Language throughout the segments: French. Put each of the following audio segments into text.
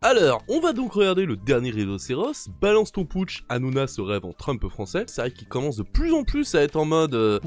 Alors, on va donc regarder le dernier rhinocéros. Balance ton putsch, Hanouna se rêve en Trump français. C'est vrai qu'il commence de plus en plus à être en mode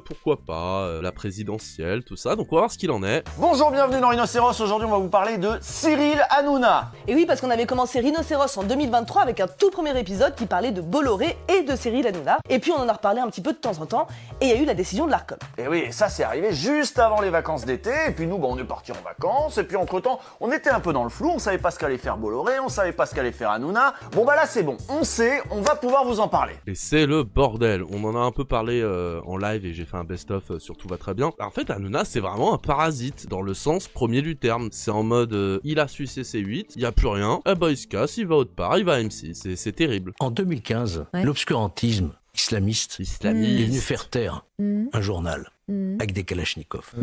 pourquoi pas, la présidentielle, tout ça. Donc on va voir ce qu'il en est. Bonjour, bienvenue dans Rhinocéros. Aujourd'hui, on va vous parler de Cyril Hanouna. Et oui, parce qu'on avait commencé Rhinocéros en 2023 avec un tout premier épisode qui parlait de Bolloré et de Cyril Hanouna. Et puis on en a reparlé un petit peu de temps en temps. Et il y a eu la décision de l'Arcom. Et oui, ça c'est arrivé juste avant les vacances d'été. Et puis nous, on est partis en vacances. Et puis entre-temps, on était un peu dans le flou. On savait pas ce qu'allait faire Bolloré, on savait pas ce qu'allait faire Hanouna. Bon bah là c'est bon, on sait, on va pouvoir vous en parler. Et c'est le bordel. On en a un peu parlé en live et j'ai fait un best-of sur Tout va très bien. En fait, Hanouna c'est vraiment un parasite dans le sens premier du terme. C'est en mode il a sucé ses 8, il y a plus rien, eh ben il se casse, il va autre part, il va à M6. C'est terrible. En 2015, l'obscurantisme islamiste est venu faire taire un journal avec des kalachnikovs.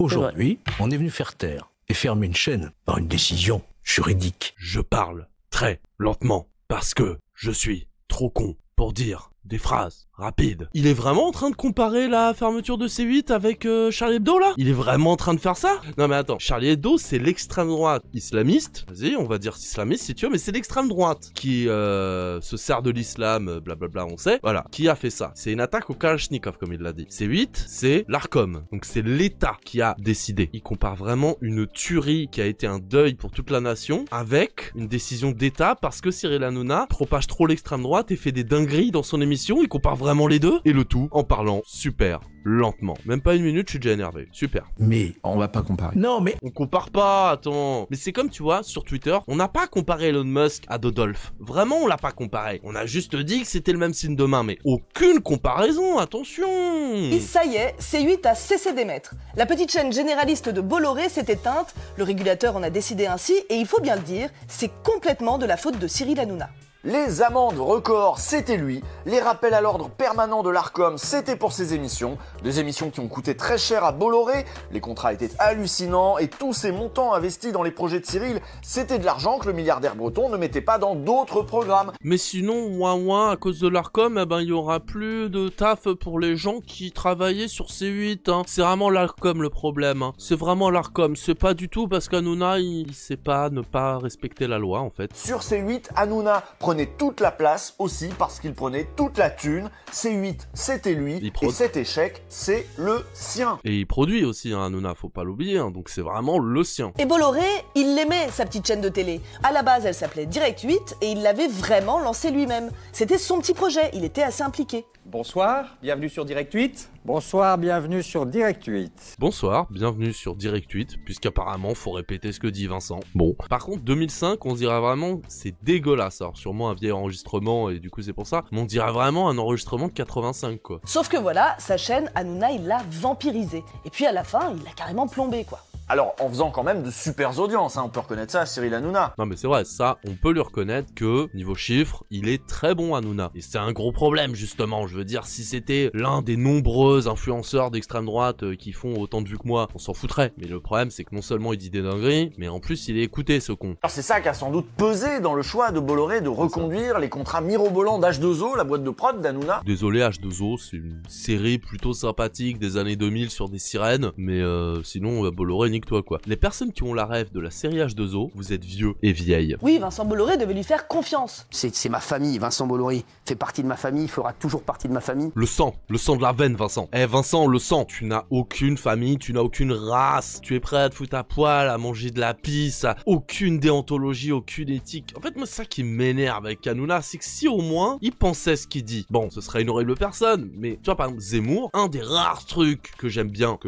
Aujourd'hui, on est venu faire taire et fermer une chaîne par une décision juridique. Je parle très lentement parce que je suis trop con pour dire des phrases rapides. Il est vraiment en train de comparer la fermeture de C8 avec Charlie Hebdo là? Il est vraiment en train de faire ça? Non mais attends, Charlie Hebdo c'est l'extrême droite islamiste, vas-y on va dire islamiste si tu veux, mais c'est l'extrême droite qui se sert de l'islam, blablabla on sait, voilà, qui a fait ça. C'est une attaque au Kalachnikov comme il l'a dit. C8 c'est l'Arcom, donc c'est l'État qui a décidé. Il compare vraiment une tuerie qui a été un deuil pour toute la nation avec une décision d'État parce que Cyril Hanouna propage trop l'extrême droite et fait des dingueries dans son émission. Il compare vraiment les deux et le tout en parlant super lentement. Même pas une minute, je suis déjà énervé. Super. Mais on va pas comparer. non, mais On compare pas, attends. Mais c'est comme tu vois, sur Twitter, on n'a pas comparé Elon Musk à Dodolph. Vraiment, on l'a pas comparé. On a juste dit que c'était le même signe de main, mais aucune comparaison, attention. Et ça y est, C8 a cessé d'émettre. La petite chaîne généraliste de Bolloré s'est éteinte, le régulateur en a décidé ainsi, et il faut bien le dire, c'est complètement de la faute de Cyril Hanouna. Les amendes records, c'était lui. Les rappels à l'ordre permanents de l'Arcom, c'était pour ses émissions. Des émissions qui ont coûté très cher à Bolloré. Les contrats étaient hallucinants et tous ces montants investis dans les projets de Cyril, c'était de l'argent que le milliardaire breton ne mettait pas dans d'autres programmes. Mais sinon, à cause de l'Arcom, eh ben, il y aura plus de taf pour les gens qui travaillaient sur C8, hein. C'est vraiment l'Arcom le problème, hein. C'est vraiment l'Arcom. C'est pas du tout parce qu'Hanouna, il sait pas ne pas respecter la loi, en fait. Sur C8, Hanouna prenait toute la place aussi parce qu'il prenait toute la thune. C8, c'était lui et cet échec, c'est le sien. Et il produit aussi, hein, Hanouna, faut pas l'oublier, hein, donc c'est vraiment le sien. Et Bolloré, il l'aimait, sa petite chaîne de télé. À la base, elle s'appelait Direct 8 et il l'avait vraiment lancée lui-même. C'était son petit projet, il était assez impliqué. Bonsoir, bienvenue sur Direct 8. Bonsoir, bienvenue sur Direct 8. Bonsoir, bienvenue sur Direct 8, puisqu'apparemment faut répéter ce que dit Vincent. Bon, par contre 2005, on dirait vraiment, c'est dégueulasse, alors sûrement un vieil enregistrement et du coup c'est pour ça, mais on dirait vraiment un enregistrement de 85 quoi. Sauf que voilà, sa chaîne, Hanouna, il l'a vampirisée. Et puis à la fin, il l'a carrément plombé quoi. Alors, en faisant quand même de super audiences, hein, on peut reconnaître ça à Cyril Hanouna. Non mais c'est vrai, ça, on peut lui reconnaître que, niveau chiffres, il est très bon Hanouna. Et c'est un gros problème justement, je veux dire, si c'était l'un des nombreux influenceurs d'extrême droite qui font autant de vues que moi, on s'en foutrait. Mais le problème c'est que non seulement il dit des dingueries, mais en plus il est écouté ce con. Alors c'est ça qui a sans doute pesé dans le choix de Bolloré de reconduire les contrats mirobolants d'H2O, la boîte de prod d'Hanouna. Désolé H2O, c'est une série plutôt sympathique des années 2000 sur des sirènes, mais sinon Bolloré nique-toi quoi. Les personnes qui ont la rêve de la série H2O, vous êtes vieux et vieilles. Oui, Vincent Bolloré devait lui faire confiance. C'est ma famille, Vincent Bolloré fait partie de ma famille, il fera toujours partie de ma famille. Le sang de la veine Vincent. Eh Vincent, le sang, tu n'as aucune famille, tu n'as aucune race, tu es prêt à te foutre à poil, à manger de la pisse, à aucune déontologie, aucune éthique. En fait moi c'est ça qui m'énerve avec Hanouna, c'est que si au moins il pensait ce qu'il dit, bon ce serait une horrible personne, mais tu vois par exemple Zemmour, un des rares trucs que j'aime bien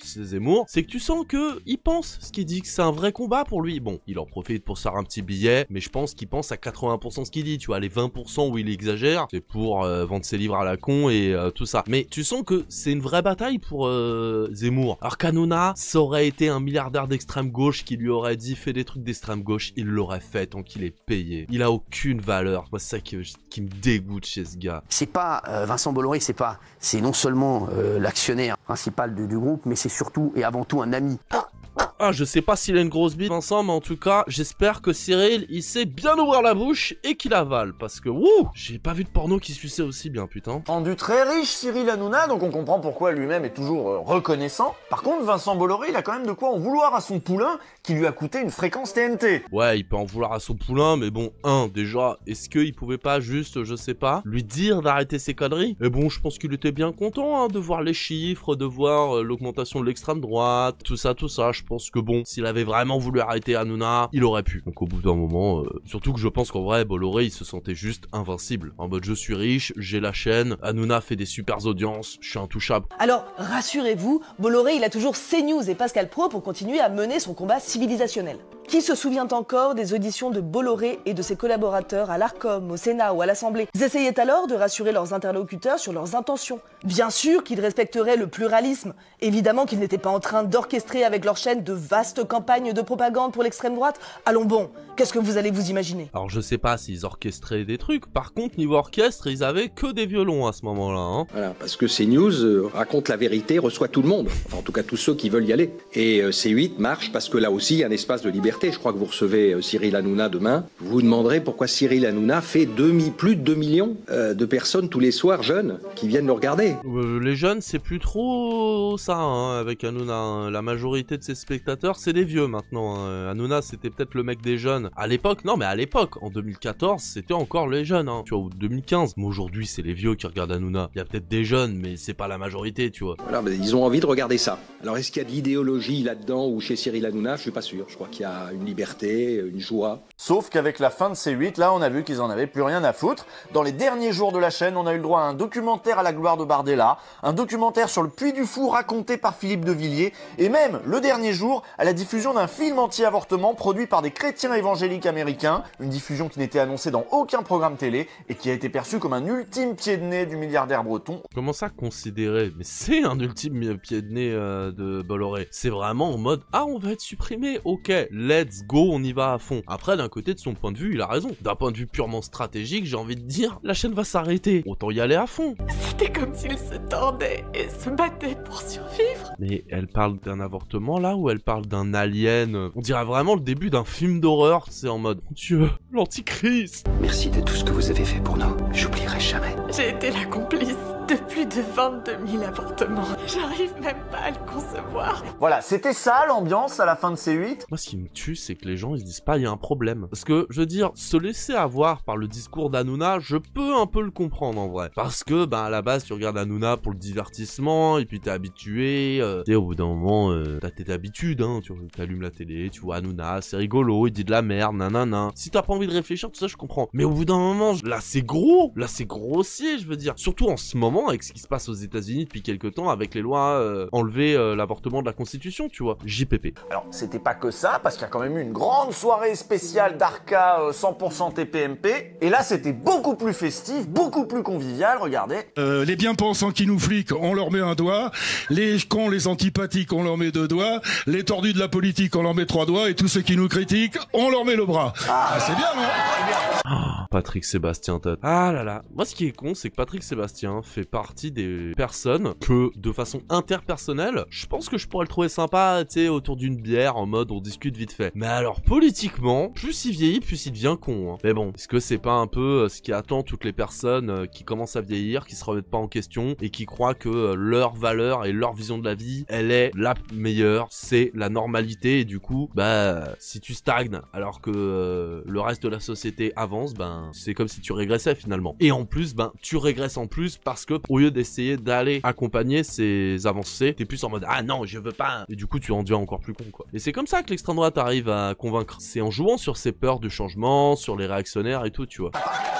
c'est Zemmour, c'est que tu sens que il pense ce qu'il dit, que c'est un vrai combat pour lui. Bon, il en profite pour se faire un petit billet, mais je pense qu'il pense à 80% ce qu'il dit, tu vois, les 20% où il exagère, c'est pour vendre ses livres à la con et tout ça. Mais tu sens que c'est une vraie bataille pour Zemmour. Alors qu'Hanouna, ça aurait été un milliardaire d'extrême gauche qui lui aurait dit fais des trucs d'extrême gauche, il l'aurait fait tant qu'il est payé. Il a aucune valeur. Moi, c'est ça qui me dégoûte chez ce gars. C'est pas Vincent Bolloré, c'est non seulement l'actionnaire principal du groupe, mais c'est surtout et avant tout un ami. Ah, je sais pas s'il a une grosse bite, Vincent, mais en tout cas, j'espère que Cyril, il sait bien ouvrir la bouche et qu'il avale. Parce que, wouh, j'ai pas vu de porno qui suçait aussi bien, putain. Rendu très riche, Cyril Hanouna, donc on comprend pourquoi lui-même est toujours reconnaissant. Par contre, Vincent Bolloré, il a quand même de quoi en vouloir à son poulain qui lui a coûté une fréquence TNT. Ouais, il peut en vouloir à son poulain, mais bon, déjà, est-ce qu'il pouvait pas juste, je sais pas, lui dire d'arrêter ses conneries? Et bon, je pense qu'il était bien content, de voir les chiffres, de voir l'augmentation de l'extrême droite, tout ça, je pense que bon, s'il avait vraiment voulu arrêter Hanouna, il aurait pu. Donc au bout d'un moment, surtout que je pense qu'en vrai, Bolloré, il se sentait juste invincible. En mode, je suis riche, j'ai la chaîne, Hanouna fait des super audiences, je suis intouchable. Alors, rassurez-vous, Bolloré, il a toujours CNews et Pascal Praud pour continuer à mener son combat civilisationnel. Qui se souvient encore des auditions de Bolloré et de ses collaborateurs à l'Arcom, au Sénat ou à l'Assemblée? Ils essayaient alors de rassurer leurs interlocuteurs sur leurs intentions. Bien sûr qu'ils respecteraient le pluralisme, évidemment qu'ils n'étaient pas en train d'orchestrer avec leur chaîne de vastes campagnes de propagande pour l'extrême droite. Allons bon, qu'est-ce que vous allez vous imaginer? Alors je sais pas s'ils orchestraient des trucs, par contre niveau orchestre, ils avaient que des violons à ce moment-là, hein. Voilà, parce que CNews raconte la vérité, reçoit tout le monde, enfin en tout cas tous ceux qui veulent y aller. Et C8 marche parce que là aussi il y a un espace de liberté. Je crois que vous recevez Cyril Hanouna demain. Vous vous demanderez pourquoi Cyril Hanouna fait plus de 2 millions de personnes tous les soirs jeunes qui viennent le regarder. Les jeunes, c'est plus trop ça, hein, avec Hanouna. Hein. La majorité de ses spectateurs, c'est des vieux maintenant. Hein. Hanouna, c'était peut-être le mec des jeunes. À l'époque, non mais à l'époque, en 2014, c'était encore les jeunes, hein, tu vois, ou 2015. Mais aujourd'hui, c'est les vieux qui regardent Hanouna. Il y a peut-être des jeunes, mais c'est pas la majorité, tu vois. Voilà, mais ils ont envie de regarder ça. Alors est-ce qu'il y a de l'idéologie là-dedans ou chez Cyril Hanouna? Je suis pas sûr. Je crois qu'il y a une liberté, une joie. Sauf qu'avec la fin de C8, là, on a vu qu'ils en avaient plus rien à foutre. Dans les derniers jours de la chaîne, on a eu le droit à un documentaire à la gloire de Bardella, un documentaire sur le Puy du Fou raconté par Philippe de Villiers, et même, le dernier jour, à la diffusion d'un film anti-avortement produit par des chrétiens évangéliques américains, une diffusion qui n'était annoncée dans aucun programme télé et qui a été perçue comme un ultime pied de nez du milliardaire breton. Comment ça considérer? Mais c'est un ultime pied de nez de Bolloré. C'est vraiment en mode, ah, on va être supprimé, ok, let's go, on y va à fond. Après, d'un côté, de son point de vue, il a raison. D'un point de vue purement stratégique, j'ai envie de dire, la chaîne va s'arrêter. Autant y aller à fond. C'était comme s'il se tordait et se battait pour survivre. Mais elle parle d'un avortement là ou elle parle d'un alien? On dirait vraiment le début d'un film d'horreur, c'est en mode, mon Dieu, l'antichrist. Merci de tout ce que vous avez fait pour nous. J'oublierai jamais. J'ai été la complice de plus de 22 000 avortements. J'arrive même pas à le concevoir. Voilà, c'était ça l'ambiance à la fin de C8. Moi, ce qui me tue, c'est que les gens, ils se disent pas, il y a un problème. Parce que, je veux dire, se laisser avoir par le discours d'Hanouna, je peux un peu le comprendre, en vrai. Parce que, à la base, tu regardes Hanouna pour le divertissement, et puis t'es habitué, tu sais, au bout d'un moment, t'as tes habitudes, hein, tu allumes la télé, tu vois Hanouna, c'est rigolo, il dit de la merde, nanana. Si t'as pas envie de réfléchir, tout ça, je comprends. Mais au bout d'un moment, là, c'est gros, là, c'est grossier, je veux dire. Surtout en ce moment, avec ce qui se passe aux États-Unis depuis quelques temps, avec les lois enlever l'avortement de la Constitution, tu vois. JPP. Alors, c'était pas que ça, parce qu'il y a quand même eu une grande soirée spéciale d'Arca 100% TPMP, et là, c'était beaucoup plus festif, beaucoup plus convivial, regardez. Les bien-pensants qui nous fliquent, on leur met un doigt, les cons, les antipathiques, on leur met 2 doigts, les tordus de la politique, on leur met 3 doigts, et tous ceux qui nous critiquent, on leur met le bras. Ah, c'est bien, non? Patrick Sébastien tête. Ah là là. Moi, ce qui est con, c'est que Patrick Sébastien fait partie des personnes que, de façon interpersonnelle, je pense que je pourrais le trouver sympa, tu sais, autour d'une bière, en mode on discute vite fait. Mais alors, politiquement, plus il vieillit, plus il devient con. Hein. Mais bon, est-ce que c'est pas un peu ce qui attend toutes les personnes qui commencent à vieillir, qui se remettent pas en question, et qui croient que leur valeur et leur vision de la vie, elle est la meilleure, c'est la normalité, et du coup, si tu stagnes, alors que le reste de la société avance, c'est comme si tu régressais finalement. Et en plus, tu régresses en plus parce que au lieu d'essayer d'aller accompagner ces avancées, t'es plus en mode ah non, je veux pas. Et du coup, tu en deviens encore plus con, quoi. Et c'est comme ça que l'extrême droite arrive à convaincre. C'est en jouant sur ses peurs du changement, sur les réactionnaires et tout, tu vois.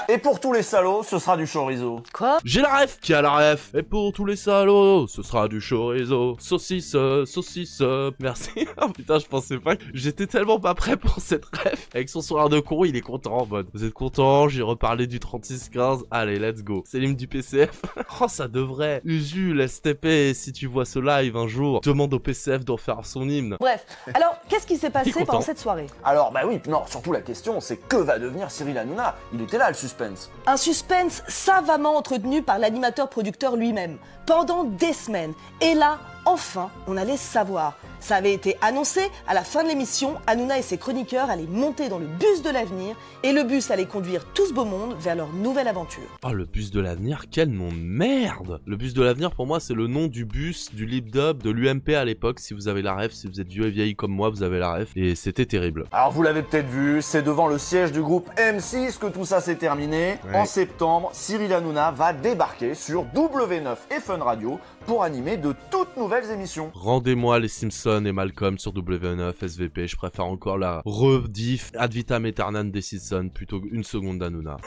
Et pour tous les salauds, ce sera du chorizo. Quoi? J'ai la ref. Qui a la ref? Et pour tous les salauds, ce sera du chorizo. Saucisse, saucisse. Merci. Oh putain, je pensais pas que j'étais tellement pas prêt pour cette ref. Avec son sourire de con, il est content en mode. Vous êtes content? J'ai reparlé du 36-15. Allez, let's go. C'est l'hymne du PCF. Oh, ça devrait. Usu, laisse TP. Si tu vois ce live un jour, demande au PCF d'en faire son hymne. Bref. Alors, qu'est-ce qui s'est passé pendant cette soirée? Alors, oui, non, surtout la question, c'est que va devenir Cyril Hanouna? Il était là, le suspense. Un suspense savamment entretenu par l'animateur-producteur lui-même, pendant des semaines. Et là, enfin, on allait savoir. Ça avait été annoncé, à la fin de l'émission, Hanouna et ses chroniqueurs allaient monter dans le bus de l'avenir et le bus allait conduire tout ce beau monde vers leur nouvelle aventure. Oh, le bus de l'avenir, quel nom de merde! Le bus de l'avenir, pour moi, c'est le nom du bus, du lip-dub, de l'UMP à l'époque, si vous avez la ref, si vous êtes vieux et vieille comme moi, vous avez la ref, et c'était terrible. Alors vous l'avez peut-être vu, c'est devant le siège du groupe M6 que tout ça s'est terminé. Ouais. En septembre, Cyril Hanouna va débarquer sur W9 et Fun Radio pour animer de toutes nouvelles émissions. Rendez-moi les Simpsons et Malcolm sur W9, SVP, je préfère encore la rediff ad vitam aeternam des Simpsons plutôt qu'une seconde d'Hanouna.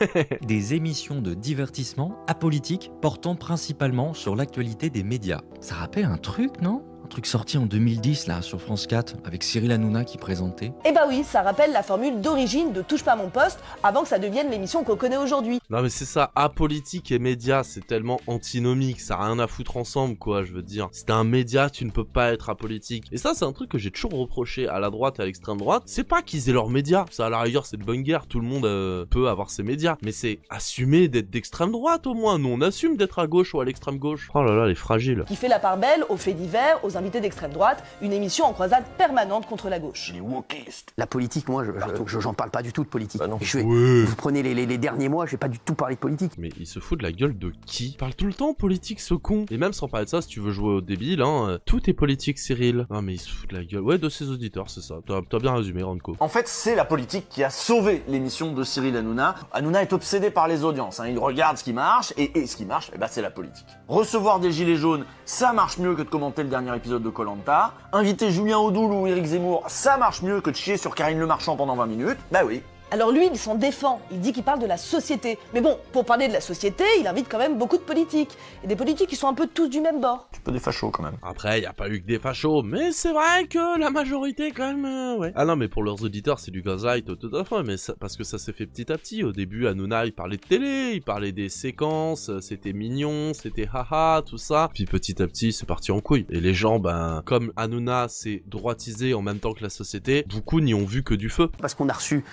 Des émissions de divertissement apolitiques portant principalement sur l'actualité des médias. Ça rappelle un truc, non ? Un truc sorti en 2010 là sur France 4 avec Cyril Hanouna qui présentait. Eh bah oui, ça rappelle la formule d'origine de Touche pas à mon poste avant que ça devienne l'émission qu'on connaît aujourd'hui. Non mais c'est ça, apolitique et média, c'est tellement antinomique, ça a rien à foutre ensemble quoi, je veux dire. Si t'es un média, tu ne peux pas être apolitique. Et ça c'est un truc que j'ai toujours reproché à la droite et à l'extrême droite, c'est pas qu'ils aient leurs médias, ça à la rigueur c'est de bonne guerre, tout le monde peut avoir ses médias, mais c'est assumer d'être d'extrême droite au moins, nous on assume d'être à gauche ou à l'extrême gauche. Oh là là, les fragiles. Qui fait la part belle aux faits divers, aux invités d'extrême droite, une émission en croisade permanente contre la gauche. Les wokistes. La politique, moi, j'en parle pas du tout de politique. Bah non. Vous prenez les derniers mois, j'ai pas du tout parlé de politique. Mais il se fout de la gueule de qui? Il parle tout le temps politique ce con. Et même sans parler de ça, si tu veux jouer au débile, hein, tout est politique Cyril. Non mais il se fout de la gueule. Ouais, de ses auditeurs, c'est ça. T'as bien résumé, Ranko. En fait, c'est la politique qui a sauvé l'émission de Cyril Hanouna. Hanouna est obsédé par les audiences, hein. Il regarde ce qui marche, et ce qui marche, eh ben, c'est la politique. Recevoir des gilets jaunes, ça marche mieux que de commenter le dernier épisode de Koh-Lanta. Inviter Julien Audoul ou Éric Zemmour, ça marche mieux que de chier sur Karine Le Marchand pendant 20 minutes. Bah oui. Alors lui, il s'en défend, il dit qu'il parle de la société. Mais bon, pour parler de la société, il invite quand même beaucoup de politiques. Et des politiques qui sont un peu tous du même bord. Un peu des fachos quand même. Après, y a pas eu que des fachos, mais c'est vrai que la majorité quand même, ouais. Ah non, mais pour leurs auditeurs, c'est du gaslight tout à fait, mais ça, parce que ça s'est fait petit à petit. Au début, Hanouna, il parlait de télé, il parlait des séquences, c'était mignon, c'était haha, tout ça. Puis petit à petit, c'est parti en couille. Et les gens, ben, comme Hanouna s'est droitisé en même temps que la société, beaucoup n'y ont vu que du feu. Parce qu'on a reçu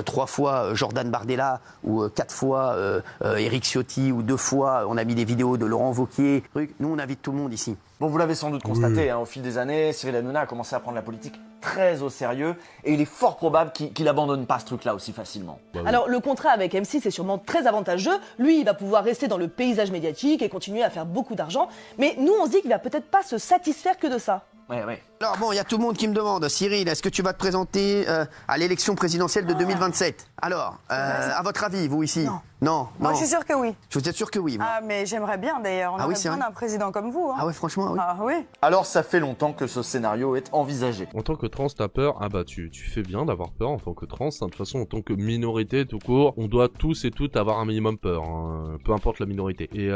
3 fois Jordan Bardella ou 4 fois Éric Ciotti ou 2 fois on a mis des vidéos de Laurent Wauquiez. Nous on invite tout le monde ici. Bon, vous l'avez sans doute constaté, hein, au fil des années, Cyril Hanouna a commencé à prendre la politique très au sérieux et il est fort probable qu'il abandonne pas ce truc-là aussi facilement. Bah oui. Alors le contrat avec M6 est sûrement très avantageux, lui il va pouvoir rester dans le paysage médiatique et continuer à faire beaucoup d'argent, mais nous on se dit qu'il va peut-être pas se satisfaire que de ça. Ouais. Alors bon, il y a tout le monde qui me demande, Cyril, est-ce que tu vas te présenter à l'élection présidentielle de 2027 ? Alors, à votre avis, vous ici ? Non. Moi, je suis sûr que oui. Vous êtes sûr que oui, moi. Ah, mais j'aimerais bien d'ailleurs. On aurait besoin d'un président comme vous. Hein. Ah ouais, franchement, oui. Ah oui. Alors, ça fait longtemps que ce scénario est envisagé. En tant que trans, t'as peur? Ah bah tu fais bien d'avoir peur en tant que trans. Hein. De toute façon, en tant que minorité tout court, on doit tous et toutes avoir un minimum peur, hein, peu importe la minorité. Et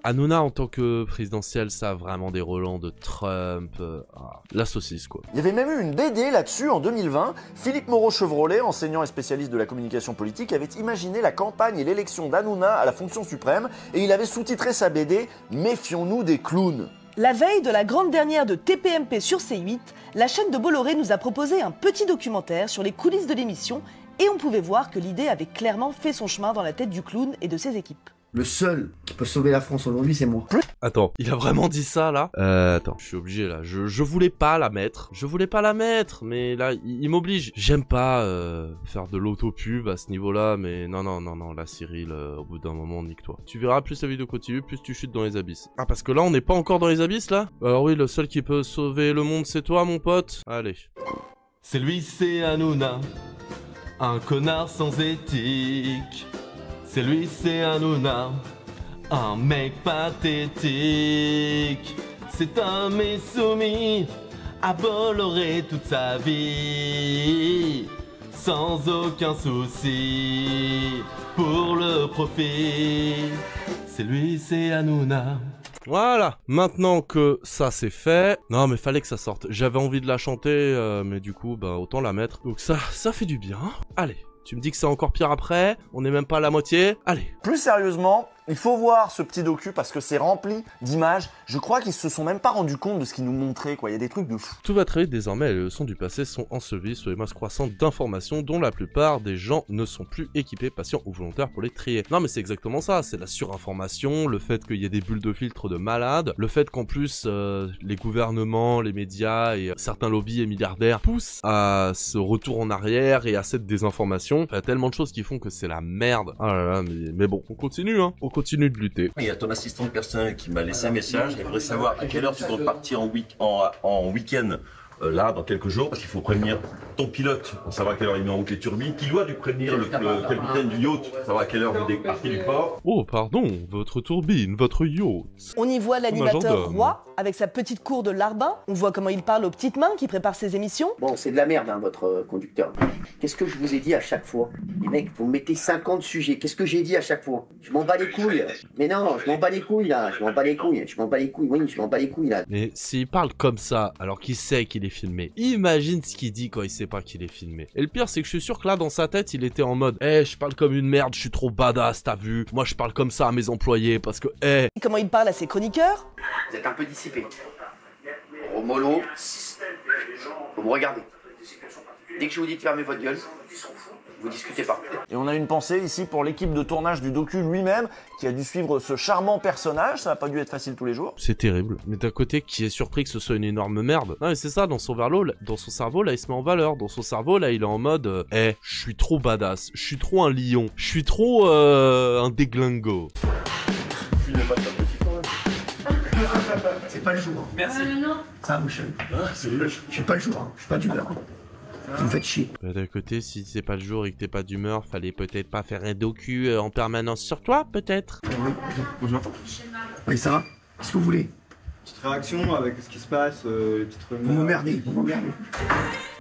Hanouna en tant que présidentielle, ça a vraiment des relents de Trump, la saucisse quoi. Il y avait même eu une BD là-dessus en 2020. Philippe Moreau-Chevrolet, enseignant et spécialiste de la communication politique, avait imaginé la campagne et l'élection d'Hanouna à la fonction suprême et il avait sous-titré sa BD « Méfions-nous des clowns ». La veille de la grande dernière de TPMP sur C8, la chaîne de Bolloré nous a proposé un petit documentaire sur les coulisses de l'émission et on pouvait voir que l'idée avait clairement fait son chemin dans la tête du clown et de ses équipes. Le seul qui peut sauver la France aujourd'hui, c'est moi. Attends, il a vraiment dit ça là? Attends, je suis obligé là. Je voulais pas la mettre. Mais là, il m'oblige. J'aime pas faire de l'autopub à ce niveau-là, mais non, là Cyril, au bout d'un moment, nique-toi. Tu verras, plus la vidéo continue, plus tu chutes dans les abysses. Ah, parce que là, on n'est pas encore dans les abysses là? Alors oui, le seul qui peut sauver le monde, c'est toi, mon pote. Allez. C'est lui, c'est Hanouna, un connard sans éthique. C'est lui, c'est Hanouna, un mec pathétique. C'est un mec soumis à Bolloré toute sa vie, sans aucun souci pour le profit. C'est lui, c'est Hanouna. Voilà, maintenant que ça c'est fait, non mais fallait que ça sorte. J'avais envie de la chanter, mais du coup, bah autant la mettre. Donc ça fait du bien. Allez. Tu me dis que c'est encore pire après, on n'est même pas à la moitié, allez. Plus sérieusement, Il faut voir ce petit docu parce que c'est rempli d'images. Je crois qu'ils se sont même pas rendus compte de ce qu'ils nous montraient, quoi. Il y a des trucs de fou. Tout va très vite désormais et les leçons du passé sont ensevelies sous les masses croissantes d'informations dont la plupart des gens ne sont plus équipés, patients ou volontaires pour les trier. Non mais c'est exactement ça, c'est la surinformation, le fait qu'il y ait des bulles de filtre de malades, le fait qu'en plus les gouvernements, les médias et certains lobbies et milliardaires poussent à ce retour en arrière et à cette désinformation. Il y a tellement de choses qui font que c'est la merde. Ah là là, mais bon, on continue hein, on continue de lutter. Il y a ton assistant personnel qui m'a laissé un message, il voudrait savoir à quelle heure tu comptes partir en week-end. Là, dans quelques jours, parce qu'il faut prévenir ton pilote pour savoir à quelle heure il met en route les turbines, qui doit lui prévenir le capitaine du yacht pour savoir à quelle heure vous débarquez du port. Oh, pardon, votre turbine, votre yacht. On y voit l'animateur Roy, avec sa petite cour de larbin. On voit comment il parle aux petites mains qui préparent ses émissions. Bon, c'est de la merde, hein, votre conducteur. Qu'est-ce que je vous ai dit à chaque fois? Les mecs, vous me mettez 50 sujets. Qu'est-ce que j'ai dit à chaque fois? Je m'en bats les couilles. Mais non, je m'en bats les couilles, là. Je m'en bats les couilles. Je m'en bats les couilles. Oui, je m'en bats les couilles, là. Mais s'il parle comme ça, alors qu'il sait qu'il est filmé, imagine ce qu'il dit quand il sait pas qu'il est filmé. Et le pire, c'est que je suis sûr que là, dans sa tête, il était en mode « Eh, je parle comme une merde, je suis trop badass, t'as vu? Moi, je parle comme ça à mes employés, parce que, eh... » Comment il parle à ses chroniqueurs? Vous êtes un peu dissipé. Gros mollo, vous me regardez. Dès que je vous dis de fermer votre gueule, vous discutez pas. Et on a une pensée ici pour l'équipe de tournage du docu lui-même, qui a dû suivre ce charmant personnage, ça n'a pas dû être facile tous les jours. C'est terrible, mais d'un côté, qui est surpris que ce soit une énorme merde? Non mais c'est ça, dans son cerveau, là, il se met en valeur. Dans son cerveau, là, il est en mode « Eh, je suis trop badass, je suis trop un lion, je suis trop un déglingo. » C'est pas le jour. Merci. Ça, Michel. J'ai pas le jour, je suis pas d'humeur. Vous me faites chier. Bah, d'un côté, si c'est pas le jour et que t'es pas d'humeur, fallait peut-être pas faire un docu en permanence sur toi, peut-être. Oui, bonjour. Oui, ça va? Qu'est-ce que vous voulez? Petite réaction avec ce qui se passe, les petites rumeurs. Vous m'emmerdez, vous m'emmerdez.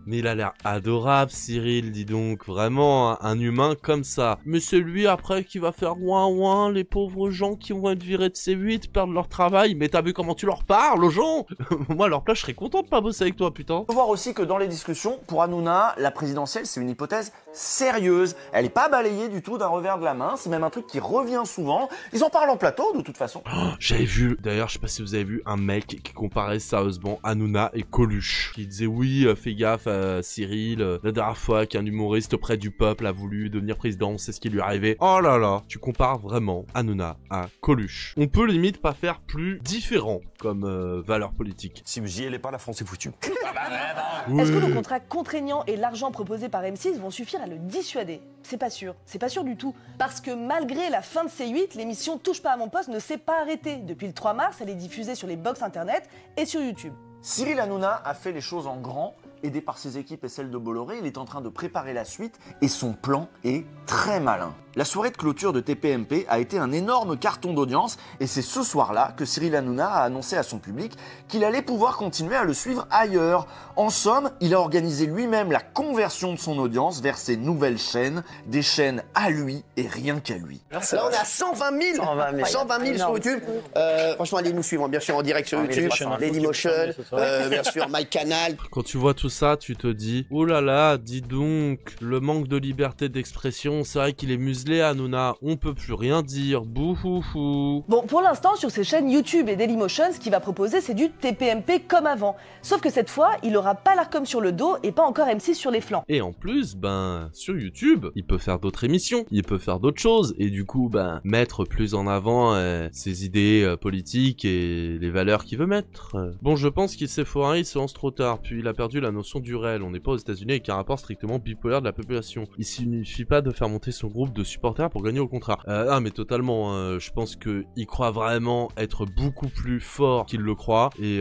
Mais il a l'air adorable, Cyril, dis donc, vraiment, un humain comme ça. Mais c'est lui, après, qui va faire ouin, les pauvres gens qui vont être virés de C8, perdre leur travail. Mais t'as vu comment tu leur parles, aux gens? Moi, à leur place, je serais content de pas bosser avec toi, putain. Il faut voir aussi que dans les discussions, pour Hanouna, la présidentielle, c'est une hypothèse sérieuse. Elle est pas balayée du tout d'un revers de la main, c'est même un truc qui revient souvent. Ils en parlent en plateau, de toute façon. Oh, j'avais vu, d'ailleurs, je sais pas si vous avez vu, un mec qui comparait sérieusement Hanouna et Coluche. Qui disait, oui, fais gaffe, Cyril, la dernière fois qu'un humoriste auprès du peuple a voulu devenir président, c'est ce qui lui est arrivé. Oh là là, tu compares vraiment Hanouna à Coluche. On peut limite pas faire plus différent comme valeur politique. Si vous y allez pas, la France est foutue. Est-ce que le contrat contraignant et l'argent proposé par M6 vont suffire à le dissuader? C'est pas sûr du tout. Parce que malgré la fin de C8, l'émission Touche pas à mon poste ne s'est pas arrêtée. Depuis le 3 mars, elle est diffusée sur les box internet et sur YouTube. Cyril Hanouna a fait les choses en grand. Aidé par ses équipes et celles de Bolloré, il est en train de préparer la suite et son plan est très malin. La soirée de clôture de TPMP a été un énorme carton d'audience et c'est ce soir-là que Cyril Hanouna a annoncé à son public qu'il allait pouvoir continuer à le suivre ailleurs. En somme, il a organisé lui-même la conversion de son audience vers ses nouvelles chaînes, des chaînes à lui et rien qu'à lui. Là, on est à 120 000 sur YouTube. Franchement, allez nous suivre, bien sûr, en direct sur YouTube, Dailymotion, bien sûr, MyCanal. Quand tu vois tout ça, tu te dis, oh là là, dis donc, le manque de liberté d'expression, c'est vrai qu'il est muselé, Hanouna, on peut plus rien dire, bouhouhou. Bon, pour l'instant, sur ses chaînes YouTube et Dailymotion, ce qu'il va proposer, c'est du TPMP comme avant. Sauf que cette fois, il aura pas l'Arcom sur le dos et pas encore M6 sur les flancs. Et en plus, sur YouTube, il peut faire d'autres émissions, il peut faire d'autres choses, et du coup, mettre plus en avant ses idées politiques et les valeurs qu'il veut mettre. Bon, je pense qu'il s'est foiré, il se lance trop tard, puis il a perdu la notion du réel. On n'est pas aux États-Unis avec un rapport strictement bipolaire de la population. Il suffit pas de faire monter son groupe de supporters pour gagner au contraire. Ah mais totalement, je pense qu'il croit vraiment être beaucoup plus fort qu'il le croit et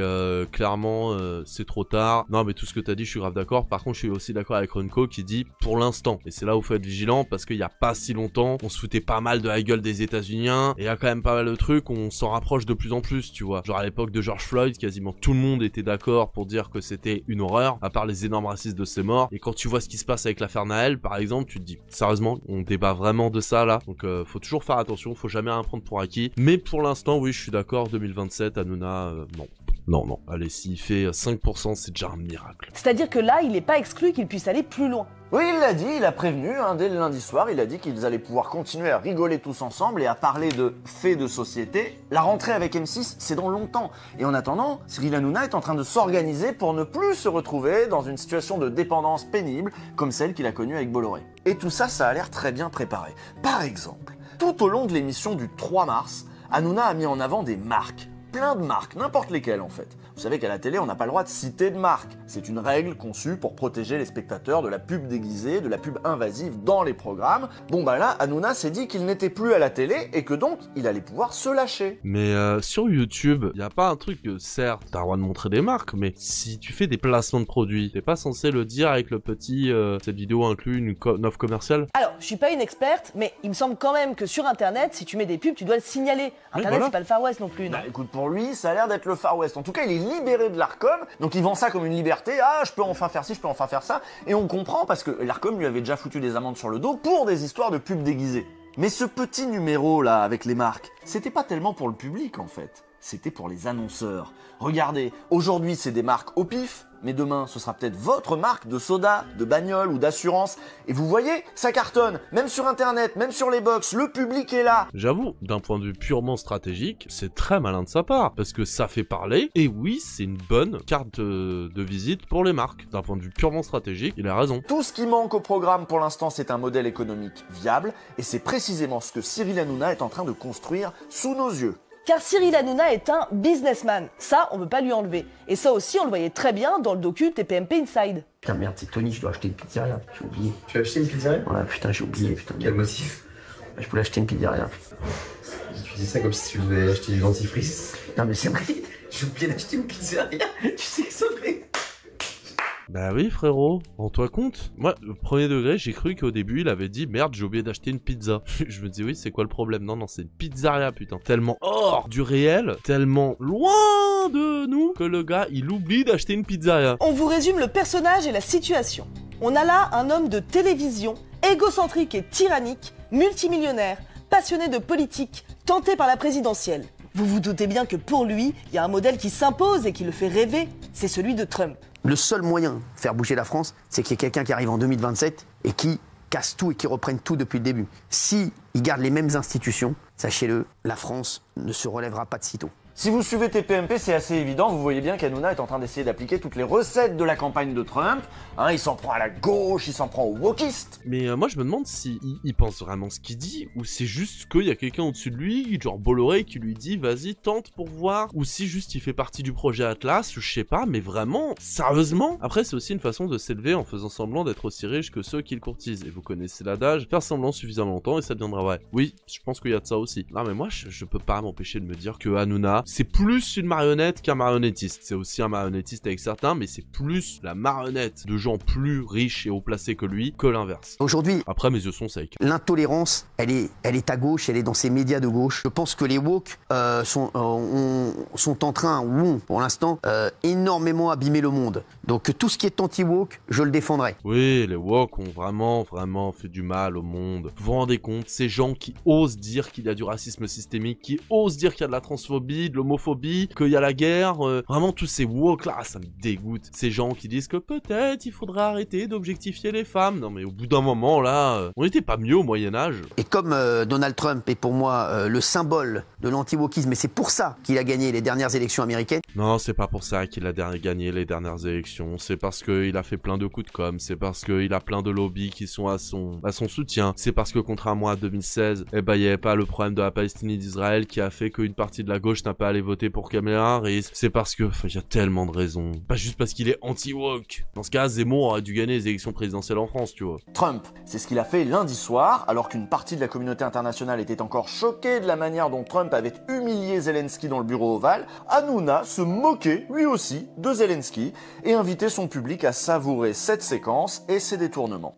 clairement c'est trop tard. Non mais tout ce que t'as dit je suis grave d'accord. Par contre je suis aussi d'accord avec Runco qui dit pour l'instant, et c'est là où il faut être vigilant parce qu'il y a pas si longtemps on se foutait pas mal de la gueule des États-Uniens et il y a quand même pas mal de trucs, on s'en rapproche de plus en plus, tu vois. Genre à l'époque de George Floyd, quasiment tout le monde était d'accord pour dire que c'était une horreur, à part les énormes racistes de ces morts. Et quand tu vois ce qui se passe avec l'affaire Naël, par exemple, tu te dis, sérieusement, on débat vraiment de ça là. Donc faut toujours faire attention, faut jamais rien prendre pour acquis. Mais pour l'instant, oui, je suis d'accord, 2027, Hanouna, non. Non, allez, s'il fait 5%, c'est déjà un miracle. C'est-à-dire que là, il n'est pas exclu qu'il puisse aller plus loin. Oui, il l'a dit, il a prévenu, dès le lundi soir, il a dit qu'ils allaient pouvoir continuer à rigoler tous ensemble et à parler de faits de société. La rentrée avec M6, c'est dans longtemps. Et en attendant, Cyril Hanouna est en train de s'organiser pour ne plus se retrouver dans une situation de dépendance pénible comme celle qu'il a connue avec Bolloré. Et tout ça, ça a l'air très bien préparé. Par exemple, tout au long de l'émission du 3 mars, Hanouna a mis en avant des marques. Plein de marques, n'importe lesquelles en fait. Vous savez qu'à la télé, on n'a pas le droit de citer de marque. C'est une règle conçue pour protéger les spectateurs de la pub déguisée, de la pub invasive dans les programmes. Bon bah là, Hanouna s'est dit qu'il n'était plus à la télé et que donc, il allait pouvoir se lâcher. Mais sur YouTube, y a pas un truc que certes, t'as le droit de montrer des marques, mais si tu fais des placements de produits, t'es pas censé le dire avec le petit cette vidéo inclut une offre commerciale? Alors, je suis pas une experte, mais il me semble quand même que sur Internet, si tu mets des pubs, tu dois le signaler. Internet, voilà. C'est pas le Far West non plus, non? Bah écoute, pour lui, ça a l'air d'être le Far West. En tout cas, il est libéré de l'Arcom, donc il vend ça comme une liberté. Ah, je peux enfin faire ci, je peux enfin faire ça. Et on comprend parce que l'Arcom lui avait déjà foutu des amendes sur le dos pour des histoires de pubs déguisées. Mais ce petit numéro là avec les marques, c'était pas tellement pour le public en fait. C'était pour les annonceurs. Regardez, aujourd'hui c'est des marques au pif, mais demain ce sera peut-être votre marque de soda, de bagnole ou d'assurance. Et vous voyez, ça cartonne, même sur internet, même sur les box, le public est là. J'avoue, d'un point de vue purement stratégique, c'est très malin de sa part, parce que ça fait parler, et oui, c'est une bonne carte de visite pour les marques. D'un point de vue purement stratégique, il a raison. Tout ce qui manque au programme pour l'instant, c'est un modèle économique viable, et c'est précisément ce que Cyril Hanouna est en train de construire sous nos yeux. Car Cyril Hanouna est un businessman, ça on peut pas lui enlever. Et ça aussi on le voyait très bien dans le docu TPMP Inside. Putain merde, c'est Tony, je dois acheter une pizzeria, j'ai oublié. Tu as acheté une pizzeria? Ouais putain, j'ai oublié, putain. Quel motif? Je voulais acheter une pizzeria. Tu dis ça comme si tu devais acheter du dentifrice. Non mais c'est vrai, j'ai oublié d'acheter une pizzeria, tu sais que ça fait... Bah oui frérot, rends-toi compte. Moi, au premier degré, j'ai cru qu'au début, il avait dit « Merde, j'ai oublié d'acheter une pizza ». Je me dis « Oui, c'est quoi le problème ?» Non, non, c'est une pizzeria, putain. Tellement hors du réel, tellement loin de nous, que le gars, il oublie d'acheter une pizzeria. On vous résume le personnage et la situation. On a là un homme de télévision, égocentrique et tyrannique, multimillionnaire, passionné de politique, tenté par la présidentielle. Vous vous doutez bien que pour lui, il y a un modèle qui s'impose et qui le fait rêver, c'est celui de Trump. Le seul moyen de faire bouger la France, c'est qu'il y ait quelqu'un qui arrive en 2027 et qui casse tout et qui reprenne tout depuis le début. Si il garde les mêmes institutions, sachez-le, la France ne se relèvera pas de sitôt. Si vous suivez TPMP, c'est assez évident, vous voyez bien qu'Hanouna est en train d'essayer d'appliquer toutes les recettes de la campagne de Trump. Il s'en prend à la gauche, il s'en prend aux wokistes. Mais moi je me demande si il pense vraiment ce qu'il dit, ou c'est juste qu'il y a quelqu'un au-dessus de lui, genre Bolloré, qui lui dit vas-y tente pour voir, ou si juste il fait partie du projet Atlas, je sais pas, mais vraiment, sérieusement. Après c'est aussi une façon de s'élever en faisant semblant d'être aussi riche que ceux qui le courtisent, et vous connaissez l'adage, faire semblant suffisamment longtemps et ça deviendra vrai. Oui, je pense qu'il y a de ça aussi. Non mais moi je peux pas m'empêcher de me dire que Hanouna, c'est plus une marionnette qu'un marionnettiste. C'est aussi un marionnettiste avec certains, mais c'est plus la marionnette de gens plus riches et haut placés que lui que l'inverse. Aujourd'hui, après mes yeux sont secs. L'intolérance, elle est à gauche, elle est dans ces médias de gauche. Je pense que les woke sont en train, ou ont pour l'instant, énormément abîmé le monde. Donc tout ce qui est anti-woke, je le défendrai. Oui, les woke ont vraiment fait du mal au monde. Vous vous rendez compte, ces gens qui osent dire qu'il y a du racisme systémique, qui osent dire qu'il y a de la transphobie, de l'homophobie, qu'il y a la guerre, vraiment tous ces woke là, ça me dégoûte. Ces gens qui disent que peut-être il faudrait arrêter d'objectifier les femmes. Non mais au bout d'un moment là, on n'était pas mieux au Moyen-Âge. Et comme Donald Trump est pour moi le symbole de l'anti-wokisme, et c'est pour ça qu'il a gagné les dernières élections américaines. Non, c'est pas pour ça qu'il a gagné les dernières élections, c'est parce qu'il a fait plein de coups de com', c'est parce qu'il a plein de lobbies qui sont à son soutien, c'est parce que contrairement à 2016, il n'y avait pas le problème de la Palestine et d'Israël qui a fait qu'une partie de la gauche n'a pas allé voter pour Kamala Harris. C'est parce que, il y a tellement de raisons. Pas juste parce qu'il est anti-woke. Dans ce cas, Zemmour aurait dû gagner les élections présidentielles en France, tu vois. Trump, c'est ce qu'il a fait lundi soir, alors qu'une partie de la communauté internationale était encore choquée de la manière dont Trump avait humilié Zelensky dans le bureau ovale. Hanouna se moquait, lui aussi, de Zelensky et invitait son public à savourer cette séquence et ses détournements.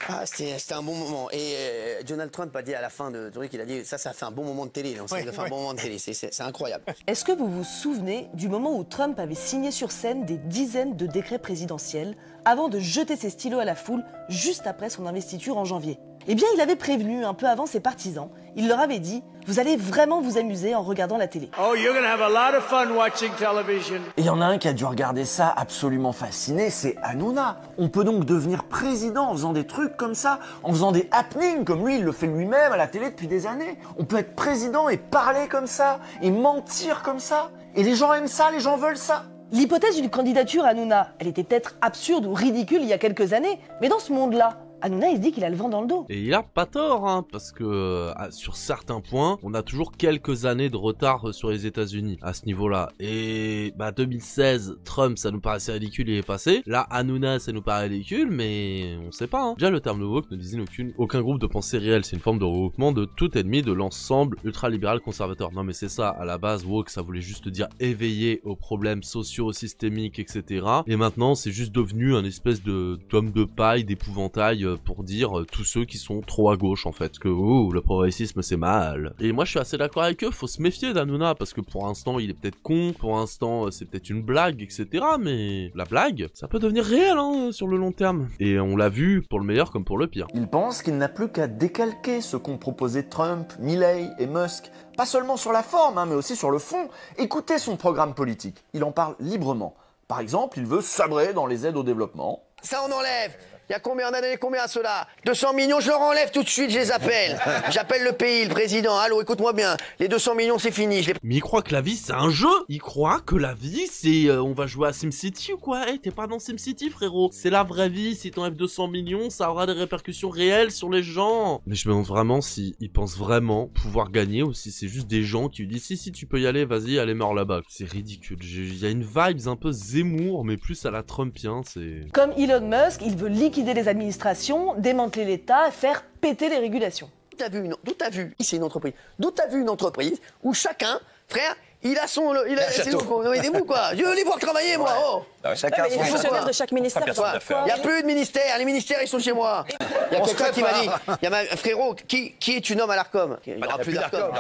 Ah, c'était un bon moment. Et Donald Trump a dit à la fin de truc, il a dit ça a fait un bon moment de télé. Ça a fait un bon moment de télé, c'est incroyable. Est-ce que vous vous souvenez du moment où Trump avait signé sur scène des dizaines de décrets présidentiels avant de jeter ses stylos à la foule juste après son investiture en janvier? Eh bien, il avait prévenu un peu avant ses partisans. Il leur avait dit « Vous allez vraiment vous amuser en regardant la télé. » Oh, you're gonna have a lot of fun watching television. Et il y en a un qui a dû regarder ça absolument fasciné, c'est Hanouna. On peut donc devenir président en faisant des trucs comme ça, en faisant des happenings comme lui, il le fait lui-même à la télé depuis des années. On peut être président et parler comme ça, et mentir comme ça. Et les gens aiment ça, les gens veulent ça. L'hypothèse d'une candidature à Hanouna, elle était peut-être absurde ou ridicule il y a quelques années, mais dans ce monde-là, Hanouna, il se dit qu'il a le vent dans le dos. Et il a pas tort, hein, parce que sur certains points, on a toujours quelques années de retard sur les États-Unis à ce niveau-là. Et 2016, Trump, ça nous paraissait ridicule, il est passé. Là, Hanouna, ça nous paraît ridicule, mais on sait pas. Hein. Déjà, le terme de woke ne désigne aucun groupe de pensée réelle. C'est une forme de regroupement de tout ennemi de l'ensemble ultralibéral conservateur. Non, mais c'est ça. À la base, woke, ça voulait juste dire éveillé aux problèmes sociaux, systémiques, etc. Et maintenant, c'est juste devenu un espèce de d'homme de paille, d'épouvantail pour dire tous ceux qui sont trop à gauche en fait, que le progressisme c'est mal. Et moi je suis assez d'accord avec eux, faut se méfier d'Hanouna parce que pour l'instant il est peut-être con, pour l'instant c'est peut-être une blague, etc. Mais la blague, ça peut devenir réel hein, sur le long terme. Et on l'a vu pour le meilleur comme pour le pire. Il pense qu'il n'a plus qu'à décalquer ce qu'ont proposé Trump, Milley et Musk. Pas seulement sur la forme, hein, mais aussi sur le fond. Écoutez son programme politique, il en parle librement. Par exemple, il veut sabrer dans les aides au développement. Ça on enlève. Il y a combien d'années, combien cela 200 millions, je leur enlève tout de suite, je les appelle. J'appelle le pays, le président. Allô, écoute-moi bien. Les 200 millions, c'est fini. Mais il croit que la vie, c'est un jeu. Il croit que la vie, c'est... on va jouer à SimCity ou quoi? T'es pas dans SimCity, frérot. C'est la vraie vie. Si t'enlèves 200 millions, ça aura des répercussions réelles sur les gens. Mais je me demande vraiment si il pense vraiment pouvoir gagner ou si c'est juste des gens qui lui disent si tu peux y aller, vas-y, allez, meurs là-bas. C'est ridicule. Il y a une vibe un peu Zemmour, mais plus à la Trumpien, c'est... Comme Elon Musk, il veut liquider les administrations, démanteler l'État, faire péter les régulations. D'où t'as vu, ici une entreprise, d'où t'as vu une entreprise où chacun, frère, il a son... C'est aidez-vous quoi, je veux les voir travailler moi, oh. Chacun a son fonctionnaire de chaque ministère. Il n'y a plus de ministère, les ministères ils sont chez moi. Il y a quelqu'un qui m'a dit, il y a frérot, qui tu nommes à l'Arcom? Il n'y aura plus d'Arcom.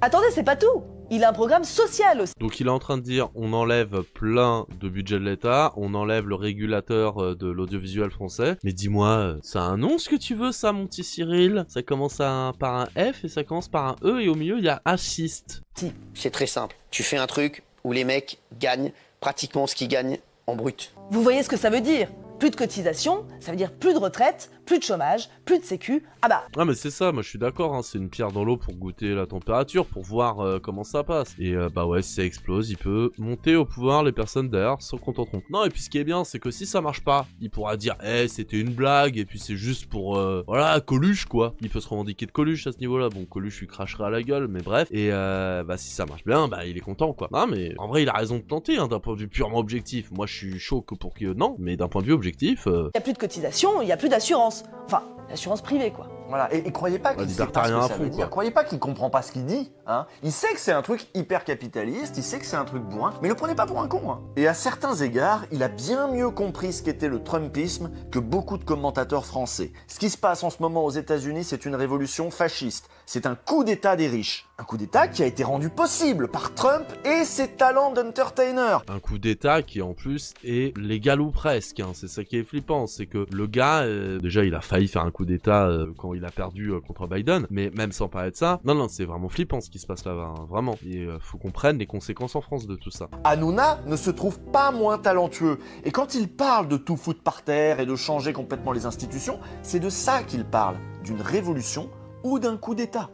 Attendez, c'est pas tout. Il a un programme social aussi. Donc il est en train de dire on enlève plein de budget de l'État, on enlève le régulateur de l'audiovisuel français. Mais dis-moi, ça a un nom ce que tu veux ça mon petit Cyril? Ça commence par un F et ça commence par un E et au milieu il y a assist. C'est très simple, tu fais un truc où les mecs gagnent pratiquement ce qu'ils gagnent en brut. Vous voyez ce que ça veut dire? Plus de cotisation, ça veut dire plus de retraite, plus de chômage, plus de sécu, ah bah. Ah mais c'est ça, moi je suis d'accord, hein, c'est une pierre dans l'eau pour goûter la température, pour voir comment ça passe. Et bah ouais, si ça explose, il peut monter au pouvoir, les personnes derrière s'en contenteront. Non, et puis ce qui est bien, c'est que si ça marche pas, il pourra dire c'était une blague, et puis c'est juste pour, voilà, Coluche quoi. Il peut se revendiquer de Coluche à ce niveau-là, bon Coluche lui crachera à la gueule, mais bref. Et bah si ça marche bien, bah il est content quoi. Non mais en vrai il a raison de tenter, hein, d'un point de vue purement objectif. Moi je suis chaud que pour que non, mais d'un point de vue objectif... Il n'y a plus de cotisation, il n'y a plus d'assurance. Enfin, l'assurance privée, quoi. Voilà, et croyez pas qu'il sait pas ce que ça veut dire. Croyez pas qu'il comprend pas ce qu'il dit, hein. Il sait que c'est un truc hyper capitaliste, il sait que c'est un truc bourrin, mais le prenez pas pour un con, hein. Et à certains égards, il a bien mieux compris ce qu'était le Trumpisme que beaucoup de commentateurs français. Ce qui se passe en ce moment aux États-Unis, c'est une révolution fasciste. C'est un coup d'état des riches. Un coup d'état qui a été rendu possible par Trump et ses talents d'entertainer. Un coup d'état qui en plus est légal ou presque, hein. C'est ça qui est flippant, c'est que le gars, déjà il a failli faire un coup d'état quand il a perdu contre Biden, mais même sans parler de ça, non, c'est vraiment flippant ce qui se passe là-bas, hein, vraiment. Et faut qu'on prenne les conséquences en France de tout ça. Hanouna ne se trouve pas moins talentueux, et quand il parle de tout foutre par terre et de changer complètement les institutions, c'est de ça qu'il parle, d'une révolution ou d'un coup d'état.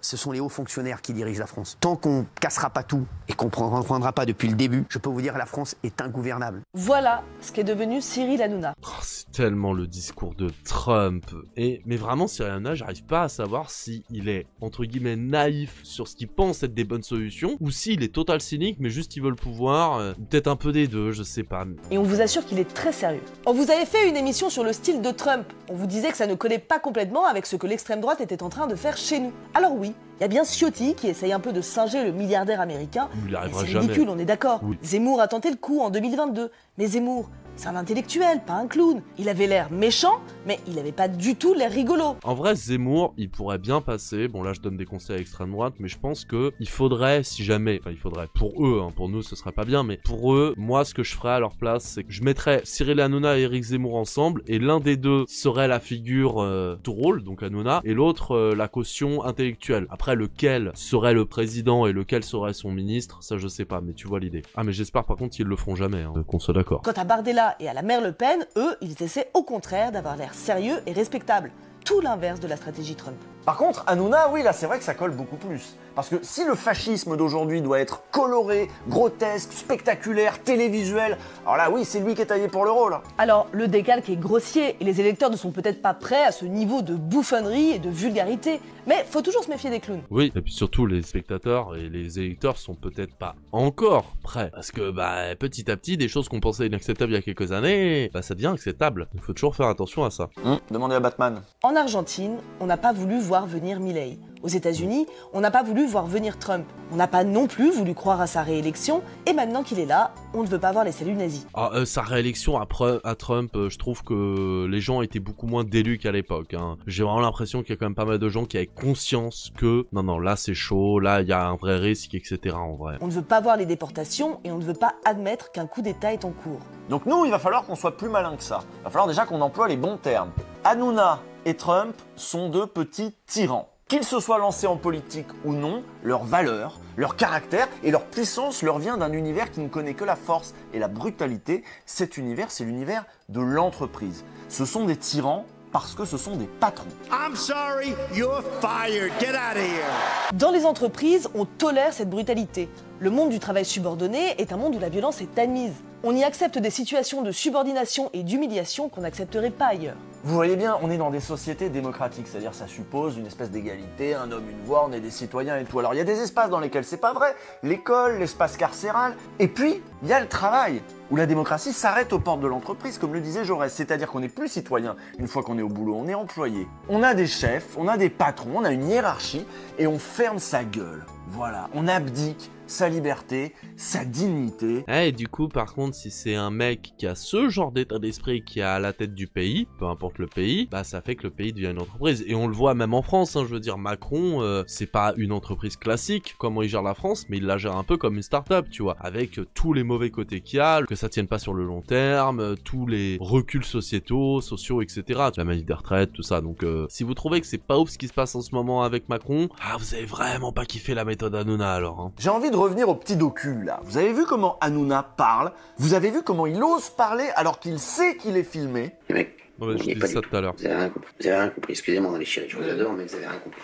Ce sont les hauts fonctionnaires qui dirigent la France. Tant qu'on cassera pas tout et qu'on ne reprendra pas depuis le début, je peux vous dire que la France est ingouvernable. Voilà ce qu'est devenu Cyril Hanouna. Oh, c'est tellement le discours de Trump. Mais vraiment, Cyril Hanouna, j'arrive pas à savoir si il est, entre guillemets, naïf sur ce qu'il pense être des bonnes solutions, ou s'il est total cynique, mais juste il veut le pouvoir, peut-être un peu des deux, je sais pas. Et on vous assure qu'il est très sérieux. On vous avait fait une émission sur le style de Trump. On vous disait que ça ne collait pas complètement avec ce que l'extrême droite était en train de faire chez nous. Alors oui, il y a bien Ciotti qui essaye un peu de singer le milliardaire américain. Il arrivera jamais. C'est ridicule, on est d'accord. Oui. Zemmour a tenté le coup en 2022. Mais Zemmour, c'est un intellectuel, pas un clown. Il avait l'air méchant, mais il avait pas du tout l'air rigolo. En vrai, Zemmour, il pourrait bien passer. Bon, là, je donne des conseils à l'extrême droite, mais je pense que il faudrait, si jamais, enfin, il faudrait pour eux, hein, pour nous, ce serait pas bien, mais pour eux, moi, ce que je ferais à leur place, c'est que je mettrais Cyril Hanouna et Éric Zemmour ensemble, et l'un des deux serait la figure drôle, donc Hanouna, et l'autre la caution intellectuelle. Après, lequel serait le président et lequel serait son ministre, ça je sais pas, mais tu vois l'idée. Ah, mais j'espère par contre qu'ils le feront jamais, hein, qu'on soit d'accord. Quant à Bardella et à la mère Le Pen, eux, ils essaient au contraire d'avoir l'air sérieux et respectable. Tout l'inverse de la stratégie Trump. Par contre, Hanouna, oui, là c'est vrai que ça colle beaucoup plus. Parce que si le fascisme d'aujourd'hui doit être coloré, grotesque, spectaculaire, télévisuel, alors là oui, c'est lui qui est taillé pour le rôle. Alors, le décalque est grossier et les électeurs ne sont peut-être pas prêts à ce niveau de bouffonnerie et de vulgarité. Mais faut toujours se méfier des clowns. Oui, et puis surtout les spectateurs et les électeurs sont peut-être pas encore prêts. Parce que bah petit à petit, des choses qu'on pensait inacceptables il y a quelques années, bah ça devient acceptable. Il faut toujours faire attention à ça. Demandez à Batman. En Argentine, on n'a pas voulu voir venir Milei. Aux États-Unis, on n'a pas voulu voir venir Trump. On n'a pas non plus voulu croire à sa réélection. Et maintenant qu'il est là, on ne veut pas voir les saluts nazis. Sa réélection à Trump, je trouve que les gens étaient beaucoup moins délus qu'à l'époque. Hein. J'ai vraiment l'impression qu'il y a quand même pas mal de gens qui avaient conscience que non, là c'est chaud, là il y a un vrai risque, etc. en vrai. On ne veut pas voir les déportations et on ne veut pas admettre qu'un coup d'État est en cours. Donc nous, il va falloir qu'on soit plus malin que ça. Il va falloir déjà qu'on emploie les bons termes. Hanouna et Trump sont deux petits tyrans. Qu'ils se soient lancés en politique ou non, leur valeur, leur caractère et leur puissance leur vient d'un univers qui ne connaît que la force et la brutalité. Cet univers, c'est l'univers de l'entreprise. Ce sont des tyrans parce que ce sont des patrons. I'm sorry, you're fired. Get out of here. Dans les entreprises, on tolère cette brutalité. Le monde du travail subordonné est un monde où la violence est admise. On y accepte des situations de subordination et d'humiliation qu'on n'accepterait pas ailleurs. Vous voyez bien, on est dans des sociétés démocratiques, c'est-à-dire ça suppose une espèce d'égalité, un homme, une voix, on est des citoyens et tout. Alors il y a des espaces dans lesquels c'est pas vrai, l'école, l'espace carcéral, et puis il y a le travail, où la démocratie s'arrête aux portes de l'entreprise, comme le disait Jaurès, c'est-à-dire qu'on n'est plus citoyen une fois qu'on est au boulot, on est employé. On a des chefs, on a des patrons, on a une hiérarchie, et on ferme sa gueule. Voilà, on abdique sa liberté, sa dignité. Et du coup, par contre, si c'est un mec qui a ce genre d'état d'esprit, qui est à la tête du pays, peu importe le pays, bah ça fait que le pays devient une entreprise. Et on le voit même en France, hein, je veux dire, Macron, c'est pas une entreprise classique, comment il gère la France, mais il la gère un peu comme une start-up, tu vois, avec tous les mauvais côtés qu'il y a, que ça tienne pas sur le long terme, tous les reculs sociaux, etc. La maladie des retraites, tout ça. Donc, si vous trouvez que c'est pas ouf ce qui se passe en ce moment avec Macron, vous avez vraiment pas kiffé la méthode Hanouna alors. Hein. J'ai envie de revenir au petit docu là. Vous avez vu comment Hanouna parle? Vous avez vu comment il ose parler alors qu'il sait qu'il est filmé? Les mecs, je disais ça tout à l'heure. Vous avez rien compris. Vous avez rien compris. Excusez-moi les chéris, je vous adore, mais vous avez rien compris.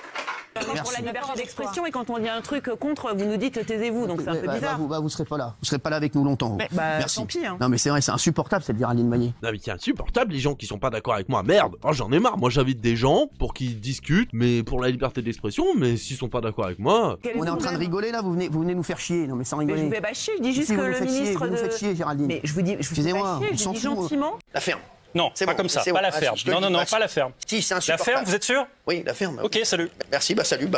Pour la liberté d'expression et quand on dit un truc contre, vous nous dites taisez-vous, donc c'est un peu bizarre. Vous serez pas là. Vous serez pas là avec nous longtemps. Merci. Tant pis. Hein. Non mais c'est vrai, c'est insupportable cette Géraldine Maillet. Non mais c'est insupportable les gens qui sont pas d'accord avec moi. Merde, j'en ai marre. Moi j'invite des gens pour qu'ils discutent, mais pour la liberté d'expression, mais s'ils sont pas d'accord avec moi. On est en train de rigoler là, vous venez nous faire chier. Non mais sans rigoler. Mais je vais pas chier, je dis juste que le ministre vous nous faites chier, Géraldine. Mais je vous dis, je vous pas chier, je dis gentiment. La ferme. Non, c'est pas comme ça, pas la ferme. Non, pas la ferme. Si, c'est la insupportable. ferme, vous êtes sûr? Oui, la ferme. Ok, salut. Merci, salut,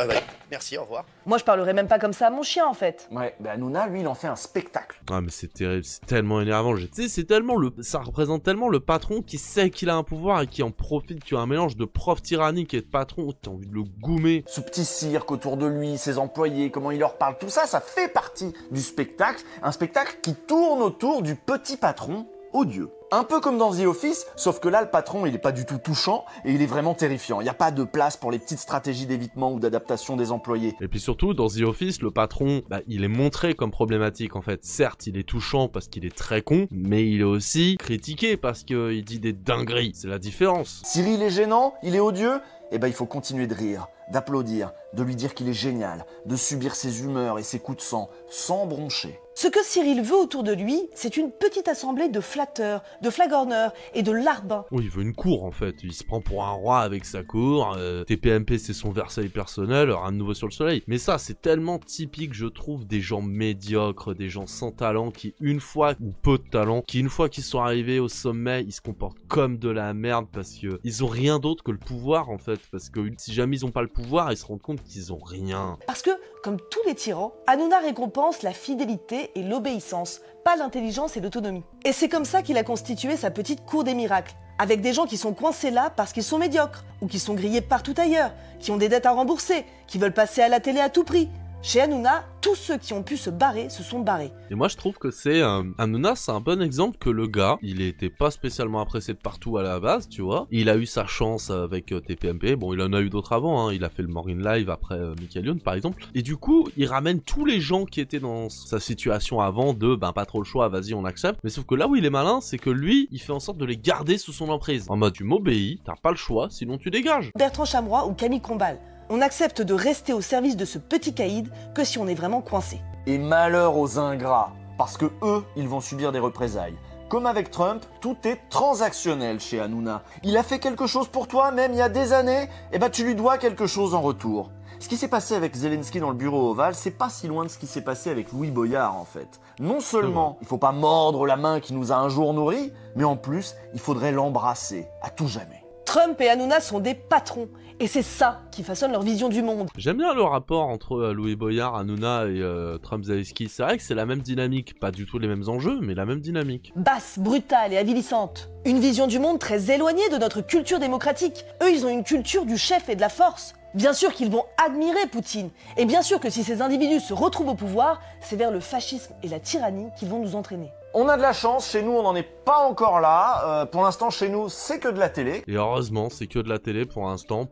merci, au revoir. Moi je parlerais même pas comme ça à mon chien en fait. Ouais, Hanouna, lui, il en fait un spectacle. Ah mais c'est terrible, c'est tellement énervant. Tu sais, c'est tellement ça représente tellement le patron qui sait qu'il a un pouvoir et qui en profite. Tu as un mélange de prof tyrannique et de patron, t'as envie de le goumer. Ce petit cirque autour de lui, ses employés, comment il leur parle, tout ça, ça fait partie du spectacle. Un spectacle qui tourne autour du petit patron odieux. Un peu comme dans The Office, sauf que là, le patron, il est pas du tout touchant et il est vraiment terrifiant. Il n'y a pas de place pour les petites stratégies d'évitement ou d'adaptation des employés. Et puis surtout, dans The Office, le patron, il est montré comme problématique en fait. Certes, il est touchant parce qu'il est très con, mais il est aussi critiqué parce qu'il dit des dingueries. C'est la différence. Cyril est gênant, il est odieux, il faut continuer de rire, d'applaudir, de lui dire qu'il est génial, de subir ses humeurs et ses coups de sang, sans broncher. Ce que Cyril veut autour de lui, c'est une petite assemblée de flatteurs, de flagorneurs et de larbins. Oui, il veut une cour en fait. Il se prend pour un roi avec sa cour. TPMP, c'est son Versailles personnel, rien de nouveau sur le soleil. Mais ça, c'est tellement typique, je trouve, des gens médiocres, des gens sans talent qui, une fois, ou peu de talent, qui, une fois qu'ils sont arrivés au sommet, ils se comportent comme de la merde parce que ils ont rien d'autre que le pouvoir en fait. Parce que si jamais ils ont pas le pouvoir, pouvoir et se rendent compte qu'ils ont rien. Parce que, comme tous les tyrans, Hanouna récompense la fidélité et l'obéissance, pas l'intelligence et l'autonomie. Et c'est comme ça qu'il a constitué sa petite cour des miracles, avec des gens qui sont coincés là parce qu'ils sont médiocres, ou qui sont grillés partout ailleurs, qui ont des dettes à rembourser, qui veulent passer à la télé à tout prix. Chez Hanouna, tous ceux qui ont pu se barrer se sont barrés. Et moi je trouve que c'est Hanouna, c'est un bon exemple que le gars, il était pas spécialement apprécié de partout à la base, tu vois. Il a eu sa chance avec TPMP, bon il en a eu d'autres avant, hein. Il a fait le Morning Live après Michael Youn par exemple. Et du coup, il ramène tous les gens qui étaient dans sa situation avant de pas trop le choix, vas-y on accepte. Mais sauf que là où il est malin, c'est que lui, il fait en sorte de les garder sous son emprise. En mode tu m'obéis, t'as pas le choix, sinon tu dégages. Bertrand Chameroy ou Camille Combal. On accepte de rester au service de ce petit caïd que si on est vraiment coincé. Et malheur aux ingrats, parce que eux, ils vont subir des représailles. Comme avec Trump, tout est transactionnel chez Hanouna. Il a fait quelque chose pour toi, même il y a des années, et tu lui dois quelque chose en retour. Ce qui s'est passé avec Zelensky dans le bureau ovale, c'est pas si loin de ce qui s'est passé avec Louis Boyard en fait. Non seulement il faut pas mordre la main qui nous a un jour nourris, mais en plus, il faudrait l'embrasser à tout jamais. Trump et Hanouna sont des patrons, et c'est ça qui façonne leur vision du monde. J'aime bien le rapport entre Louis Boyard, Hanouna et Trump Zelensky. C'est vrai que c'est la même dynamique, pas du tout les mêmes enjeux, mais la même dynamique. Basse, brutale et avilissante. Une vision du monde très éloignée de notre culture démocratique. Eux, ils ont une culture du chef et de la force. Bien sûr qu'ils vont admirer Poutine, et bien sûr que si ces individus se retrouvent au pouvoir, c'est vers le fascisme et la tyrannie qu'ils vont nous entraîner. On a de la chance, chez nous on n'en est pas encore là, pour l'instant chez nous c'est que de la télé. Et heureusement c'est que de la télé pour l'instant,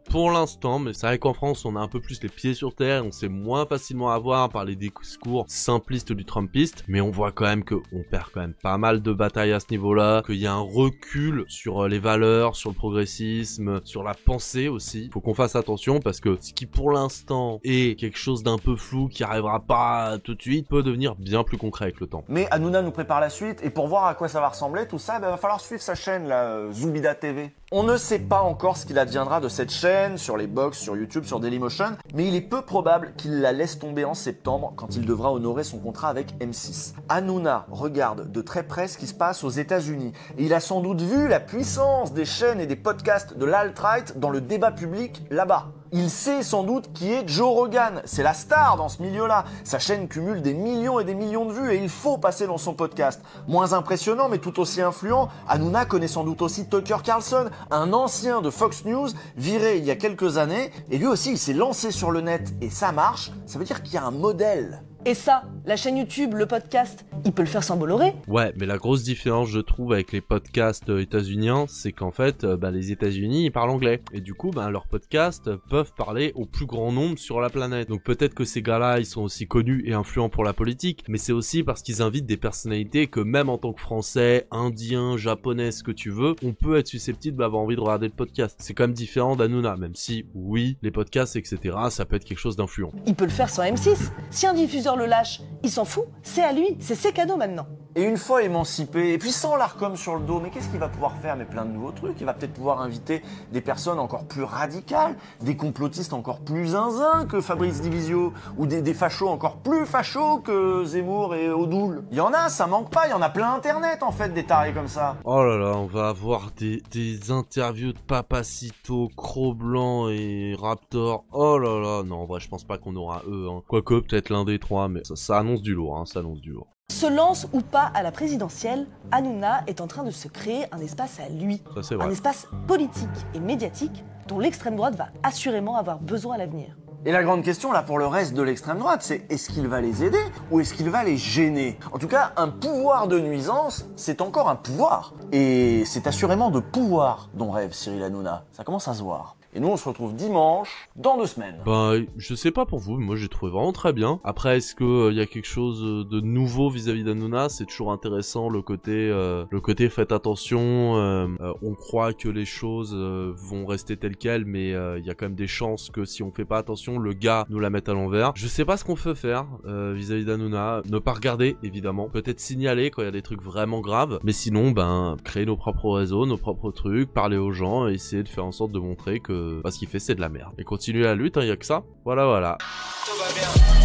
mais c'est vrai qu'en France on a un peu plus les pieds sur terre, on sait moins facilement avoir par les discours simplistes du Trumpiste, mais on voit quand même qu'on perd quand même pas mal de batailles à ce niveau-là, qu'il y a un recul sur les valeurs, sur le progressisme, sur la pensée aussi. Faut qu'on fasse attention parce que ce qui pour l'instant est quelque chose d'un peu flou, qui arrivera pas tout de suite, peut devenir bien plus concret avec le temps. Mais Hanouna nous prépare la suite, et pour voir à quoi ça va ressembler tout ça, va falloir suivre sa chaîne là, Zoubida TV. On ne sait pas encore ce qu'il adviendra de cette chaîne, sur les box, sur YouTube, sur Dailymotion, mais il est peu probable qu'il la laisse tomber en septembre quand il devra honorer son contrat avec M6. Hanouna regarde de très près ce qui se passe aux États-Unis, et il a sans doute vu la puissance des chaînes et des podcasts de l'alt-right dans le débat public là-bas. Il sait sans doute qui est Joe Rogan, c'est la star dans ce milieu-là. Sa chaîne cumule des millions et des millions de vues et il faut passer dans son podcast. Moins impressionnant mais tout aussi influent, Hanouna connaît sans doute aussi Tucker Carlson, un ancien de Fox News, viré il y a quelques années, et lui aussi il s'est lancé sur le net et ça marche, ça veut dire qu'il y a un modèle. Et ça, la chaîne YouTube, le podcast, il peut le faire sans Bolloré. Ouais, mais la grosse différence, je trouve, avec les podcasts états-uniens, c'est qu'en fait, les États-Unis, ils parlent anglais. Et du coup, leurs podcasts peuvent parler au plus grand nombre sur la planète. Donc peut-être que ces gars-là, ils sont aussi connus et influents pour la politique, mais c'est aussi parce qu'ils invitent des personnalités que même en tant que Français, Indien, Japonais, ce que tu veux, on peut être susceptible d'avoir envie de regarder le podcast. C'est quand même différent d'Hanouna, même si, oui, les podcasts, etc., ça peut être quelque chose d'influent. Il peut le faire sans M6. Si un diffuseur le lâche, il s'en fout, c'est à lui, c'est ses cadeaux maintenant. Et une fois émancipé, et puis sans l'Arcom sur le dos, mais qu'est-ce qu'il va pouvoir faire? Mais plein de nouveaux trucs. Il va peut-être pouvoir inviter des personnes encore plus radicales, des complotistes encore plus zinzins que Fabrice Divisio, ou des fachos encore plus fachos que Zemmour et Odoul. Il y en a, ça manque pas, il y en a plein Internet en fait, des tarés comme ça. Oh là là, on va avoir des interviews de Papacito, Cro-Blanc et Raptor. Oh là là, non, en vrai, je pense pas qu'on aura eux. Hein. Quoique, peut-être l'un des trois, mais ça annonce du lourd, ça annonce du lourd. Se lance ou pas à la présidentielle, Hanouna est en train de se créer un espace à lui. Ça, c'est vrai. Un espace politique et médiatique dont l'extrême droite va assurément avoir besoin à l'avenir. Et la grande question là pour le reste de l'extrême droite, c'est est-ce qu'il va les aider ou est-ce qu'il va les gêner? En tout cas, un pouvoir de nuisance, c'est encore un pouvoir. Et c'est assurément de pouvoir dont rêve Cyril Hanouna. Ça commence à se voir. Et nous, on se retrouve dimanche, dans 2 semaines. Je sais pas pour vous, mais moi j'ai trouvé vraiment très bien. Après, est-ce que y a quelque chose de nouveau vis-à-vis d'Hanouna? C'est toujours intéressant le côté faites attention. On croit que les choses vont rester telles quelles, mais il y a quand même des chances que si on fait pas attention, le gars nous la mette à l'envers. Je sais pas ce qu'on peut faire vis-à-vis d'Hanouna. Ne pas regarder, évidemment. Peut-être signaler quand il y a des trucs vraiment graves. Mais sinon, créer nos propres réseaux, nos propres trucs, parler aux gens et essayer de faire en sorte de montrer que ce qu'il fait c'est de la merde. Et continuer la lutte, y a que ça. Voilà. Tout va bien.